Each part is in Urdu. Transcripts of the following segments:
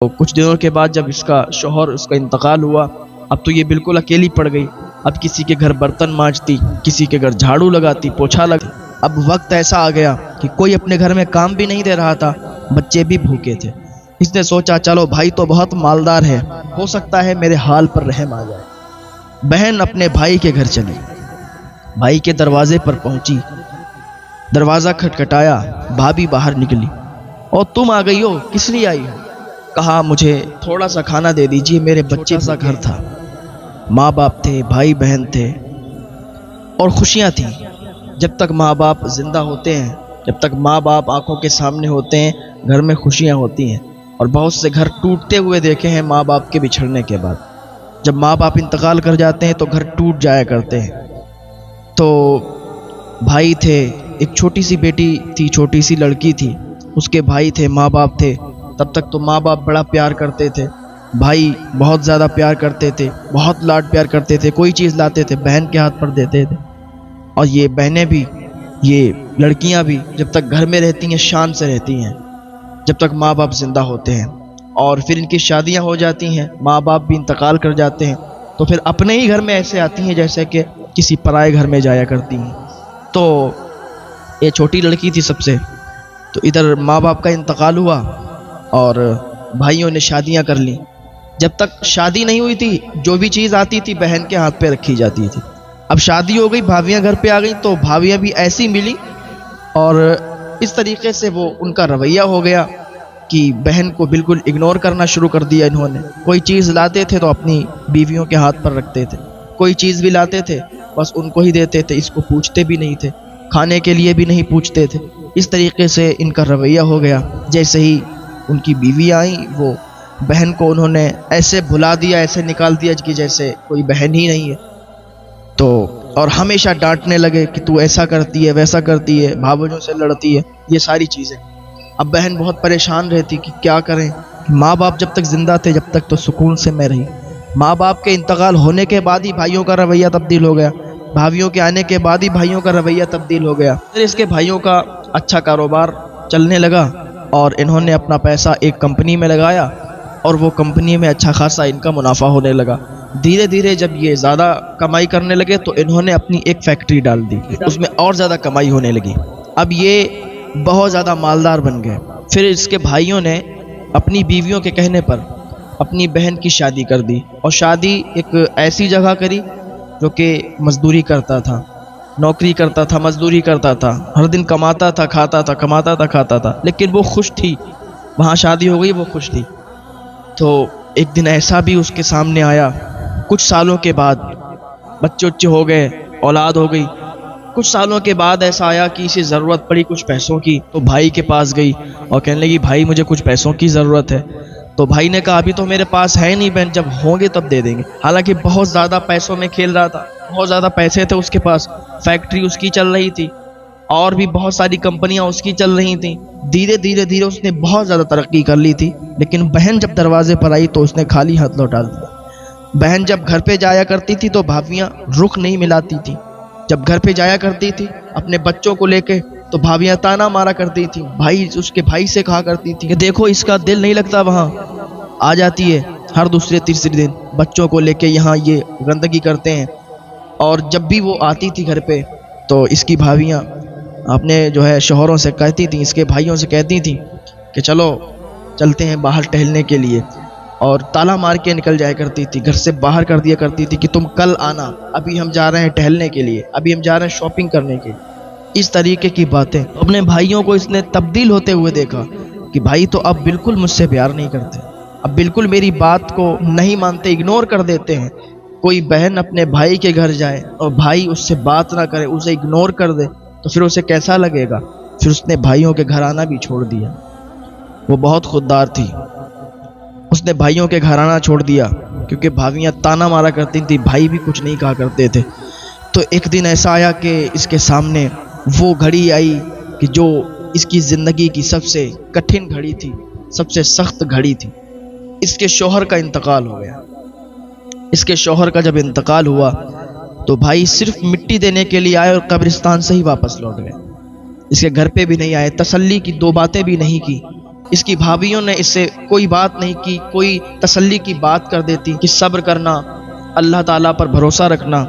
تو کچھ دنوں کے بعد جب اس کا شوہر اس کا انتقال ہوا، اب تو یہ بالکل اکیلی پڑ گئی۔ اب کسی کے گھر برتن مانجتی، کسی کے گھر جھاڑو لگاتی، پوچھا لگاتی۔ اب وقت ایسا آ گیا کہ کوئی اپنے گھر میں کام بھی نہیں دے رہا تھا، بچے بھی بھوکے تھے۔ اس نے سوچا چلو بھائی تو بہت مالدار ہے، ہو سکتا ہے میرے حال پر رحم آ جائے۔ بہن اپنے بھائی کے گھر چلی، بھائی کے دروازے پر پہنچی، دروازہ کھٹکھٹایا، بھابھی باہر نکلی۔ اور تم آ گئی ہو، کس لیے آئی ہو؟ کہا مجھے تھوڑا سا کھانا دے دیجیے، میرے بچے سا گھر تھا، ماں باپ تھے، بھائی بہن تھے اور خوشیاں تھیں۔ جب تک ماں باپ زندہ ہوتے ہیں، جب تک ماں باپ آنکھوں کے سامنے ہوتے ہیں، گھر میں خوشیاں ہوتی ہیں۔ اور بہت سے گھر ٹوٹتے ہوئے دیکھے ہیں ماں باپ کے بچھڑنے کے بعد۔ جب ماں باپ انتقال کر جاتے ہیں تو گھر ٹوٹ جایا کرتے ہیں۔ تو بھائی تھے، ایک چھوٹی سی بیٹی تھی، چھوٹی سی لڑکی تھی، اس کے بھائی تھے، ماں باپ تھے۔ تب تک تو ماں باپ بڑا پیار کرتے تھے، بھائی بہت زیادہ پیار کرتے تھے، بہت لاڈ پیار کرتے تھے، کوئی چیز لاتے تھے بہن کے ہاتھ پر دیتے تھے۔ اور یہ بہنیں بھی، یہ لڑکیاں بھی جب تک گھر میں رہتی ہیں شان سے رہتی ہیں، جب تک ماں باپ زندہ ہوتے ہیں۔ اور پھر ان کی شادیاں ہو جاتی ہیں، ماں باپ بھی انتقال کر جاتے ہیں، تو پھر اپنے ہی گھر میں ایسے آتی ہیں جیسے کہ کسی پرائے گھر میں جایا کرتی ہیں۔ تو یہ چھوٹی لڑکی تھی سب سے، تو ادھر ماں باپ کا انتقال ہوا اور بھائیوں نے شادیاں کر لیں۔ جب تک شادی نہیں ہوئی تھی جو بھی چیز آتی تھی بہن کے ہاتھ پہ رکھی جاتی تھی۔ اب شادی ہو گئی، بھابھیاں گھر پہ آ گئی، تو بھابھیاں بھی ایسی ملی اور اس طریقے سے وہ ان کا رویہ ہو گیا کہ بہن کو بالکل اگنور کرنا شروع کر دیا انہوں نے۔ کوئی چیز لاتے تھے تو اپنی بیویوں کے ہاتھ پر رکھتے تھے، کوئی چیز بھی لاتے تھے بس ان کو ہی دیتے تھے، اس کو پوچھتے بھی نہیں تھے، کھانے کے لیے بھی نہیں پوچھتے تھے۔ اس طریقے سے ان کا رویہ ہو گیا۔ جیسے ہی ان کی بیوی آئیں، وہ بہن کو انہوں نے ایسے بھلا دیا، ایسے نکال دیا کہ جیسے کوئی بہن ہی نہیں ہے۔ تو اور ہمیشہ ڈانٹنے لگے کہ تو ایسا کرتی ہے، ویسا کرتی ہے، بھابھیوں سے لڑتی ہے، یہ ساری چیزیں۔ اب بہن بہت پریشان رہتی کہ کیا کریں۔ ماں باپ جب تک زندہ تھے جب تک تو سکون سے میں رہی، ماں باپ کے انتقال ہونے کے بعد ہی بھائیوں کا رویہ تبدیل ہو گیا، بھابھیوں کے آنے کے بعد ہی بھائیوں کا رویہ تبدیل ہو گیا۔ پھر اس کے بھائیوں کا اچھا کاروبار چلنے لگا اور انہوں نے اپنا پیسہ ایک کمپنی میں لگایا اور وہ کمپنی میں اچھا خاصا ان کا منافع ہونے لگا۔ دھیرے دھیرے جب یہ زیادہ کمائی کرنے لگے تو انہوں نے اپنی ایک فیکٹری ڈال دی، اس میں اور زیادہ کمائی ہونے لگی۔ اب یہ بہت زیادہ مالدار بن گئے۔ پھر اس کے بھائیوں نے اپنی بیویوں کے کہنے پر اپنی بہن کی شادی کر دی، اور شادی ایک ایسی جگہ کری جو کہ مزدوری کرتا تھا، نوکری کرتا تھا، مزدوری کرتا تھا، ہر دن کماتا تھا، کھاتا تھا، کماتا تھا، کھاتا تھا، لیکن وہ خوش تھی، وہاں شادی ہو گئی، وہ خوش تھی۔ تو ایک دن ایسا بھی اس کے سامنے آیا، کچھ سالوں کے بعد بچے ہو گئے، اولاد ہو گئی، کچھ سالوں کے بعد ایسا آیا کہ اسے ضرورت پڑی کچھ پیسوں کی، تو بھائی کے پاس گئی اور کہنے لگی بھائی مجھے کچھ پیسوں کی ضرورت ہے۔ تو بھائی نے کہا ابھی تو میرے پاس ہے نہیں بہن، جب ہوں گے تب دے دیں گے۔ حالانکہ بہت زیادہ پیسوں میں کھیل رہا تھا، بہت زیادہ پیسے تھے اس کے پاس، فیکٹری اس کی چل رہی تھی اور بھی بہت ساری کمپنیاں اس کی چل رہی تھیں۔ دھیرے دھیرے اس نے بہت زیادہ ترقی کر لی تھی، لیکن بہن جب دروازے پر آئی تو اس نے خالی ہاتھ لوٹا دیا۔ بہن جب گھر پہ جایا کرتی تھی تو بھابھیاں رخ نہیں ملاتی تھی، جب گھر پہ جایا کرتی تھی اپنے بچوں کو لے کے تو بھابھیاں تانا مارا کرتی تھی، بھائی اس کے بھائی سے کہا کرتی تھی کہ دیکھو اس کا دل نہیں لگتا وہاں، آ جاتی ہے ہر دوسرے تیسرے دن بچوں کو لے کے یہاں یہ گندگی کرتے ہیں۔ اور جب بھی وہ آتی تھی گھر پہ تو اس کی بھابھیاں اپنے جو ہے شوہروں سے کہتی تھیں، اس کے بھائیوں سے کہتی تھیں کہ چلو چلتے ہیں باہر ٹہلنے کے لیے، اور تالا مار کے نکل جایا کرتی تھی، گھر سے باہر کر دیا کرتی تھی کہ تم کل آنا، ابھی ہم جا رہے ہیں ٹہلنے کے لیے، ابھی ہم جا رہے ہیں شاپنگ کرنے کے لیے۔ اس طریقے کی باتیں اپنے بھائیوں کو اس نے تبدیل ہوتے ہوئے دیکھا کہ بھائی تو اب بالکل مجھ سے پیار نہیں کرتے، اب بالکل میری بات کو نہیں مانتے، اگنور کر دیتے ہیں۔ کوئی بہن اپنے بھائی کے گھر جائے اور بھائی اس سے بات نہ کرے، اسے اگنور کر دے تو پھر اسے کیسا لگے گا؟ پھر اس نے بھائیوں کے گھر آنا بھی چھوڑ دیا۔ وہ بہت خوددار تھی، اس نے بھائیوں کے گھر آنا چھوڑ دیا کیونکہ بھابھیاں تانا مارا کرتی تھی، بھائی بھی کچھ نہیں کہا کرتے تھے۔ تو ایک دن ایسا آیا کہ اس کے سامنے وہ گھڑی آئی کہ جو اس کی زندگی کی سب سے کٹھن گھڑی تھی، سب سے سخت گھڑی تھی۔ اس کے شوہر کا انتقال ہو گیا۔ اس کے شوہر کا جب انتقال ہوا تو بھائی صرف مٹی دینے کے لیے آئے اور قبرستان سے ہی واپس لوٹ گئے، اس کے گھر پہ بھی نہیں آئے، تسلی کی دو باتیں بھی نہیں کی، اس کی بھابھیوں نے اس سے کوئی بات نہیں کی، کوئی تسلی کی بات کر دیتی کہ صبر کرنا، اللہ تعالیٰ پر بھروسہ رکھنا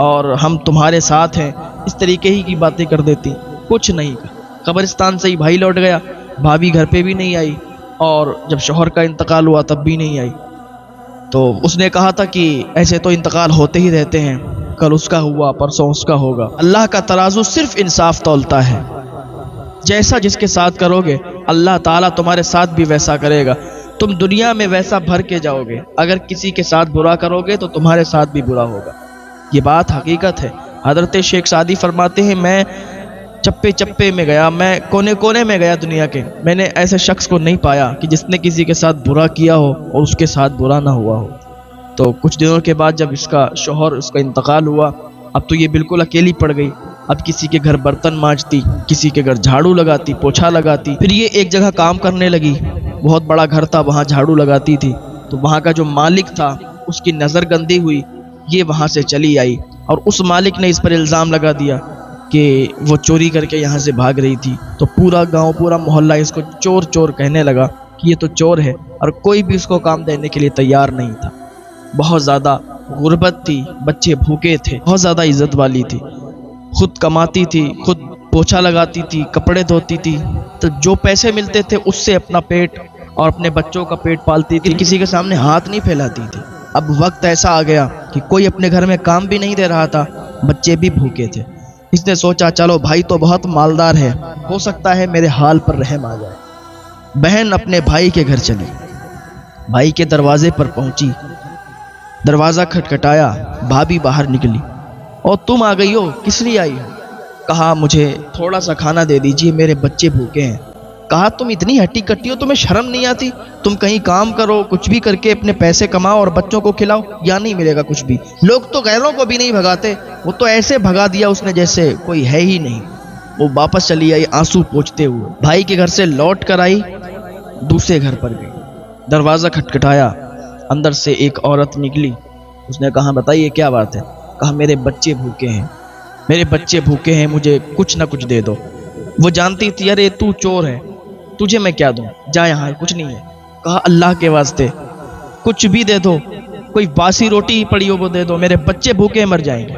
اور ہم تمہارے ساتھ ہیں، اس طریقے ہی کی باتیں کر دیتی، کچھ نہیں کہا۔ قبرستان سے ہی بھائی لوٹ گیا، بھابھی گھر پہ بھی نہیں آئی، اور جب شوہر کا انتقال ہوا تب بھی نہیں آئی۔ تو اس نے کہا تھا کہ ایسے تو انتقال ہوتے ہی رہتے ہیں، کل اس کا ہوا، پرسوں اس کا ہوگا، اللہ کا ترازو صرف انصاف تولتا ہے، جیسا جس کے ساتھ کرو گے اللہ تعالیٰ تمہارے ساتھ بھی ویسا کرے گا، تم دنیا میں ویسا بھر کے جاؤ گے، اگر کسی کے ساتھ برا کرو گے تو تمہارے ساتھ بھی برا ہوگا، یہ بات حقیقت ہے۔ حضرت شیخ سعدی فرماتے ہیں، میں چپے چپے میں گیا، میں کونے کونے میں گیا دنیا کے، میں نے ایسے شخص کو نہیں پایا کہ جس نے کسی کے ساتھ برا کیا ہو اور اس کے ساتھ برا نہ ہوا ہو۔ تو کچھ دنوں کے بعد جب اس کا شوہر، اس کا انتقال ہوا، اب تو یہ بالکل اکیلی پڑ گئی، اب کسی کے گھر برتن مانجتی، کسی کے گھر جھاڑو لگاتی، پوچھا لگاتی، پھر یہ ایک جگہ کام کرنے لگی، بہت بڑا گھر تھا، وہاں جھاڑو لگاتی تھی، تو وہاں کا جو مالک تھا اس کی نظر گندی ہوئی، یہ وہاں سے چلی آئی، اور اس مالک نے اس پر الزام لگا دیا کہ وہ چوری کر کے یہاں سے بھاگ رہی تھی، تو پورا گاؤں، پورا محلہ اس کو چور چور کہنے لگا کہ یہ تو چور ہے، اور کوئی بھی اس کو کام دینے کے لیے تیار نہیں تھا۔ بہت زیادہ غربت تھی، بچے بھوکے تھے، بہت زیادہ عزت والی تھی، خود کماتی تھی، خود پوچھا لگاتی تھی، کپڑے دھوتی تھی، تو جو پیسے ملتے تھے اس سے اپنا پیٹ اور اپنے بچوں کا پیٹ پالتی تھی، کسی کے سامنے ہاتھ نہیں پھیلاتی تھی۔ اب وقت ایسا آ گیا کہ کوئی اپنے گھر میں کام بھی نہیں دے رہا تھا، بچے بھی بھوکے تھے۔ اس نے سوچا چلو بھائی تو بہت مالدار ہے، ہو سکتا ہے میرے حال پر رحم آ جائے۔ بہن اپنے بھائی کے گھر چلی، بھائی کے دروازے پر پہنچی، دروازہ کھٹکھٹایا، بھابھی باہر نکلی، اور تم آ گئی ہو، کس لیے آئی ہو؟ کہا مجھے تھوڑا سا کھانا دے دیجیے، میرے بچے بھوکے ہیں۔ کہا تم اتنی ہٹی کٹی ہو، تمہیں شرم نہیں آتی؟ تم کہیں کام کرو، کچھ بھی کر کے اپنے پیسے کماؤ اور بچوں کو کھلاؤ، یا نہیں ملے گا کچھ بھی؟ لوگ تو غیروں کو بھی نہیں بھگاتے، وہ تو ایسے بھگا دیا اس نے جیسے کوئی ہے ہی نہیں۔ وہ واپس چلی آئی آنسو پوچھتے ہوئے، بھائی کے گھر سے لوٹ کر آئی، دوسرے گھر پر گئی، دروازہ کھٹکھٹایا، اندر سے ایک عورت نکلی، اس نے کہا بتائیے کیا بات ہے؟ کہا میرے بچے بھوکے ہیں، میرے بچے بھوکے ہیں، مجھے کچھ نہ کچھ دے دو۔ وہ جانتی تھی ارے تو چور ہے، تجھے میں کیا دوں، جا یہاں کچھ نہیں ہے۔ کہا اللہ کے واسطے کچھ بھی دے دو، کوئی باسی روٹی ہی پڑی ہو وہ دے دو، میرے بچے بھوکے مر جائیں گے۔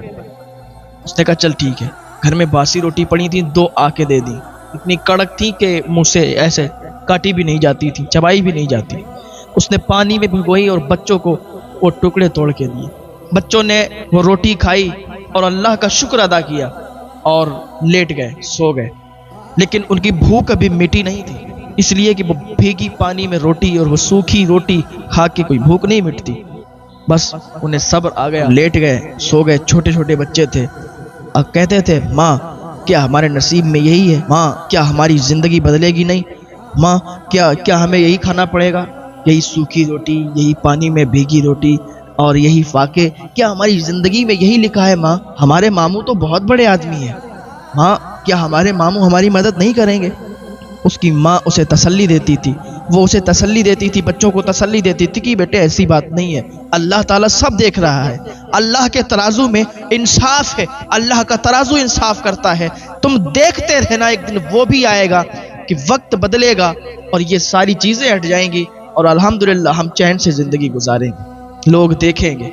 اس نے کہا چل ٹھیک ہے۔ گھر میں باسی روٹی پڑی تھی، 2 آ کے دے دی، اتنی کڑک تھی کہ منہ سے ایسے کاٹی بھی نہیں جاتی تھی، چبائی بھی نہیں جاتی۔ اس نے پانی میں بھگوئی اور بچوں کو وہ ٹکڑے توڑ کے دیے۔ بچوں نے وہ روٹی کھائی اور اللہ کا شکر ادا کیا اور لیٹ گئے، سو گئے، لیکن ان کی بھوک ابھی مٹی نہیں تھی، اس لیے کہ وہ بھیگی پانی میں روٹی اور وہ سوکھی روٹی کھا کے کوئی بھوک نہیں مٹتی۔ بس انہیں صبر آ گیا، لیٹ گئے، سو گئے، چھوٹے چھوٹے بچے تھے۔ اب کہتے تھے ماں کیا ہمارے نصیب میں یہی ہے؟ ماں کیا ہماری زندگی بدلے گی نہیں؟ ماں کیا ہمیں یہی کھانا پڑے گا؟ یہی سوکھی روٹی، یہی پانی میں بھیگی روٹی اور یہی فاقے، کیا ہماری زندگی میں یہی لکھا ہے؟ ماں ہمارے ماموں تو بہت بڑے آدمی ہیں، ماں کیا ہمارے ماموں ہماری مدد نہیں کریں گے؟ اس کی ماں اسے تسلی دیتی تھی، وہ اسے تسلی دیتی تھی، بچوں کو تسلی دیتی تھی کہ بیٹے ایسی بات نہیں ہے، اللہ تعالیٰ سب دیکھ رہا ہے، اللہ کے ترازو میں انصاف ہے، اللہ کا ترازو انصاف کرتا ہے، تم دیکھتے رہنا، ایک دن وہ بھی آئے گا کہ وقت بدلے گا اور یہ ساری چیزیں ہٹ جائیں گی اور الحمدللہ ہم چین سے زندگی گزاریں گے، لوگ دیکھیں گے۔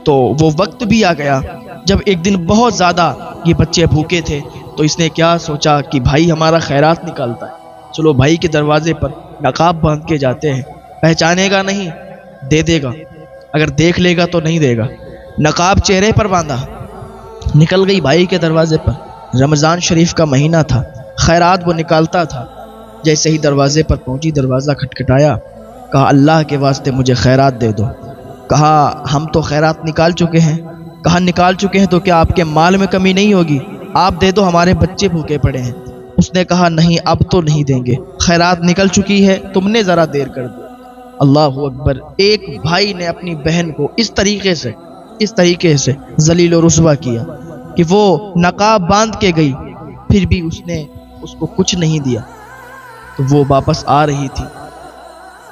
تو وہ وقت بھی آ گیا جب ایک دن بہت زیادہ یہ بچے بھوکے تھے، تو اس نے کیا سوچا کہ بھائی ہمارا خیرات نکالتا ہے، چلو بھائی کے دروازے پر نقاب باندھ کے جاتے ہیں، پہچانے گا نہیں، دے دے گا، اگر دیکھ لے گا تو نہیں دے گا۔ نقاب چہرے پر باندھا، نکل گئی بھائی کے دروازے پر۔ رمضان شریف کا مہینہ تھا، خیرات وہ نکالتا تھا۔ جیسے ہی دروازے پر پہنچی، دروازہ کھٹکھٹایا، کہا اللہ کے واسطے مجھے خیرات دے دو۔ کہا ہم تو خیرات نکال چکے ہیں۔ کہا نکال چکے ہیں تو کیا آپ کے مال میں کمی نہیں ہوگی؟ آپ دے دو، ہمارے بچے بھوکے پڑے ہیں۔ اس نے کہا نہیں اب تو نہیں دیں گے، خیرات نکل چکی ہے، تم نے ذرا دیر کر دی۔ اللہ اکبر! ایک بھائی نے اپنی بہن کو اس طریقے سے ذلیل و رسوا کیا کہ وہ نقاب باندھ کے گئی، پھر بھی اس نے اس کو کچھ نہیں دیا۔ تو وہ واپس آ رہی تھی،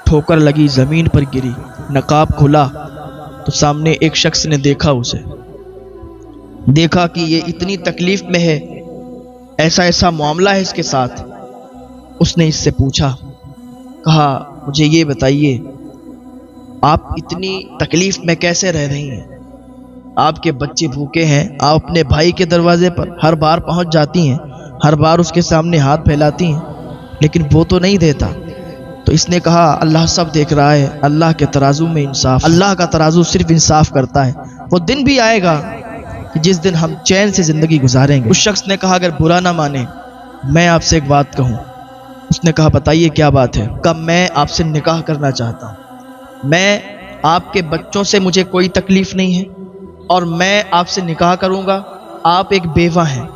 ٹھوکر لگی، زمین پر گری، نقاب کھلا تو سامنے ایک شخص نے دیکھا اسے، دیکھا کہ یہ اتنی تکلیف میں ہے، ایسا معاملہ ہے اس کے ساتھ۔ اس نے اس سے پوچھا کہا مجھے یہ بتائیے آپ اتنی تکلیف میں کیسے رہ رہی ہیں؟ آپ کے بچے بھوکے ہیں، آپ اپنے بھائی کے دروازے پر ہر بار پہنچ جاتی ہیں، ہر بار اس کے سامنے ہاتھ پھیلاتی ہیں، لیکن وہ تو نہیں دیتا۔ تو اس نے کہا اللہ سب دیکھ رہا ہے، اللہ کے ترازو میں انصاف، اللہ کا ترازو صرف انصاف کرتا ہے۔ وہ دن بھی آئے گا کہ جس دن ہم چین سے زندگی گزاریں گے۔ اس شخص نے کہا اگر برا نہ مانے میں آپ سے ایک بات کہوں۔ اس نے کہا بتائیے کیا بات ہے؟ کہ میں آپ سے نکاح کرنا چاہتا ہوں، میں آپ کے بچوں سے مجھے کوئی تکلیف نہیں ہے، اور میں آپ سے نکاح کروں گا۔ آپ ایک بیوہ ہیں،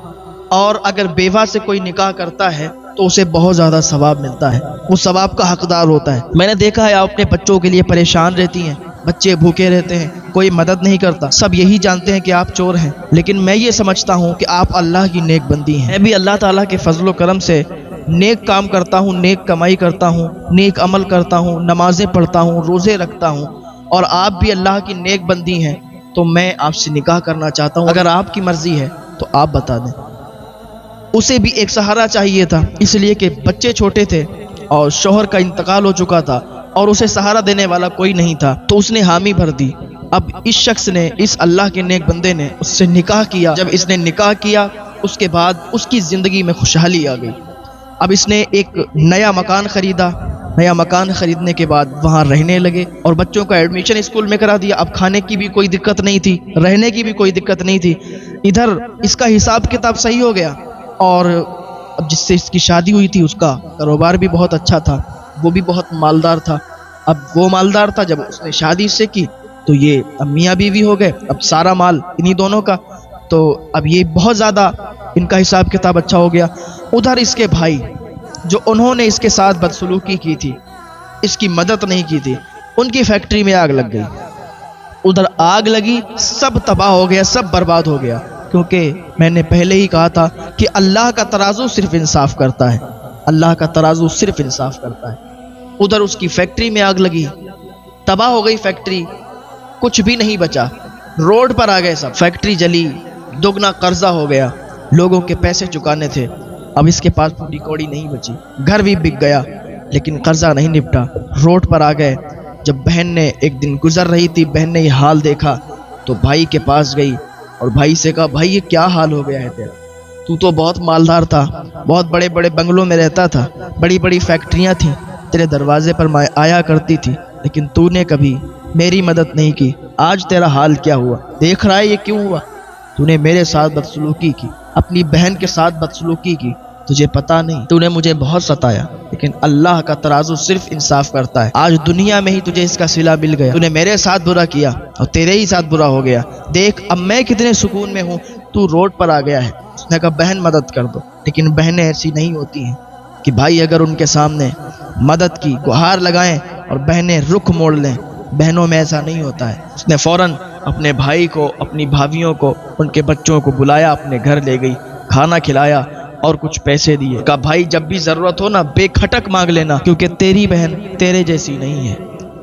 اور اگر بیوہ سے کوئی نکاح کرتا ہے تو اسے بہت زیادہ ثواب ملتا ہے، وہ ثواب کا حقدار ہوتا ہے۔ میں نے دیکھا ہے آپ اپنے بچوں کے لیے پریشان رہتی ہیں، بچے بھوکے رہتے ہیں، کوئی مدد نہیں کرتا، سب یہی جانتے ہیں کہ آپ چور ہیں، لیکن میں یہ سمجھتا ہوں کہ آپ اللہ کی نیک بندی ہیں۔ میں بھی اللہ تعالیٰ کے فضل و کرم سے نیک کام کرتا ہوں، نیک کمائی کرتا ہوں، نیک عمل کرتا ہوں، نمازیں پڑھتا ہوں، روزے رکھتا ہوں، اور آپ بھی اللہ کی نیک بندی ہیں، تو میں آپ سے نکاح کرنا چاہتا ہوں۔ اگر آپ کی مرضی ہے تو آپ بتا دیں۔ اسے بھی ایک سہارا چاہیے تھا، اس لیے کہ بچے چھوٹے تھے اور شوہر کا انتقال ہو چکا تھا اور اسے سہارا دینے والا کوئی نہیں تھا، تو اس نے حامی بھر دی۔ اب اس شخص نے، اس اللہ کے نیک بندے نے اس سے نکاح کیا۔ جب اس نے نکاح کیا اس کے بعد اس کی زندگی میں خوشحالی آ گئی۔ اب اس نے ایک نیا مکان خریدا، نیا مکان خریدنے کے بعد وہاں رہنے لگے اور بچوں کا ایڈمیشن اسکول میں کرا دیا۔ اب کھانے کی بھی کوئی دقت نہیں تھی، رہنے کی بھی کوئی دقت نہیں تھی، ادھر اس کا حساب کتاب صحیح ہو گیا، اور اب جس سے اس کی شادی ہوئی تھی اس کا کاروبار بھی بہت اچھا تھا، وہ بھی بہت مالدار تھا۔ اب وہ مالدار تھا، جب اس نے شادی اس سے کی تو یہ اب میاں بیوی ہو گئے، اب سارا مال انہی دونوں کا، تو اب یہ بہت زیادہ ان کا حساب کتاب اچھا ہو گیا۔ ادھر اس کے بھائی جو انہوں نے اس کے ساتھ بدسلوکی کی تھی، اس کی مدد نہیں کی تھی، ان کی فیکٹری میں آگ لگ گئی۔ ادھر آگ لگی، سب تباہ ہو گیا، سب برباد ہو گیا، کیونکہ میں نے پہلے ہی کہا تھا کہ اللہ کا ترازو صرف انصاف کرتا ہے، اللہ کا ترازو صرف انصاف کرتا ہے۔ ادھر اس کی فیکٹری میں آگ لگی، تباہ ہو گئی فیکٹری، کچھ بھی نہیں بچا، روڈ پر آ گئے سب، فیکٹری جلی، دگنا قرضہ ہو گیا، لوگوں کے پیسے چکانے تھے، اب اس کے پاس پوری کوڑی نہیں بچی، گھر بھی بک گیا، لیکن قرضہ نہیں نپٹا، روڈ پر آ گئے۔ جب بہن نے ایک دن گزر رہی تھی، بہن نے یہ حال دیکھا تو بھائی کے پاس گئی اور بھائی سے کہا بھائی یہ کیا حال ہو گیا ہے تیرا؟ تو بہت مالدار تھا، بہت بڑے بڑے بنگلوں میں رہتا تھا، بڑی بڑی فیکٹریاں تھیں، تیرے دروازے پر میں آیا کرتی تھی، لیکن تو نے کبھی میری مدد نہیں کی، آج تیرا حال کیا ہوا؟ دیکھ رہا ہے یہ کیوں ہوا؟ تو نے میرے ساتھ بدسلوکی کی، اپنی بہن کے ساتھ بدسلوکی کی، تجھے پتا نہیں، تو نے مجھے بہت ستایا، لیکن اللہ کا ترازو صرف انصاف کرتا ہے۔ آج دنیا میں ہی تجھے اس کا صلہ مل گیا، تو نے میرے ساتھ برا کیا اور تیرے ہی ساتھ برا ہو گیا، دیکھ اب میں کتنے سکون میں ہوں، تو روڈ پر آ گیا ہے۔ اس نے کہا بہن مدد کر دو، لیکن بہنیں ایسی نہیں ہوتی ہیں کہ بھائی اگر ان کے سامنے مدد کی گہار لگائیں اور بہنیں رخ موڑ لیں، بہنوں میں ایسا نہیں ہوتا ہے۔ اس نے فوراً اپنے بھائی کو، اپنی بھابھیوں کو، ان کے بچوں کو بلایا، اپنے گھر لے گئی، کھانا کھلایا اور کچھ پیسے دیے، کہا بھائی جب بھی ضرورت ہو نا بے کھٹک مانگ لینا، کیونکہ تیری بہن تیرے جیسی نہیں ہے۔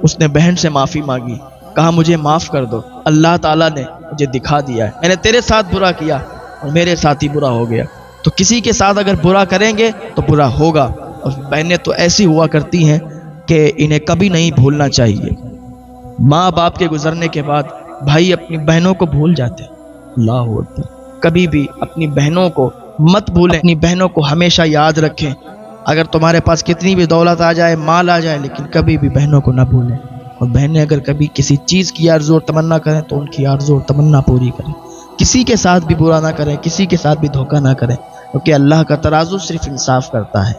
اس نے بہن سے معافی مانگی، کہا مجھے معاف کر دو، اللہ تعالیٰ نے مجھے دکھا دیا ہے، میں نے تیرے ساتھ برا کیا اور میرے ساتھ ہی برا ہو گیا، تو کسی کے ساتھ اگر برا کریں گے تو برا ہوگا، اور بہنیں تو ایسی ہوا کرتی ہیں کہ انہیں کبھی نہیں بھولنا چاہیے۔ ماں باپ کے گزرنے کے بعد بھائی اپنی بہنوں کو بھول جاتے ہیں، اللہ اکبر، کبھی بھی اپنی بہنوں کو مت بھولیں، اپنی بہنوں کو ہمیشہ یاد رکھیں، اگر تمہارے پاس کتنی بھی دولت آ جائے، مال آ جائے، لیکن کبھی بھی بہنوں کو نہ بھولیں، اور بہنیں اگر کبھی کسی چیز کی آرزو اور تمنا کریں تو ان کی آرزو اور تمنا پوری کریں، کسی کے ساتھ بھی برا نہ کریں، کسی کے ساتھ بھی دھوکہ نہ کریں، کیونکہ اللہ کا ترازو صرف انصاف کرتا ہے۔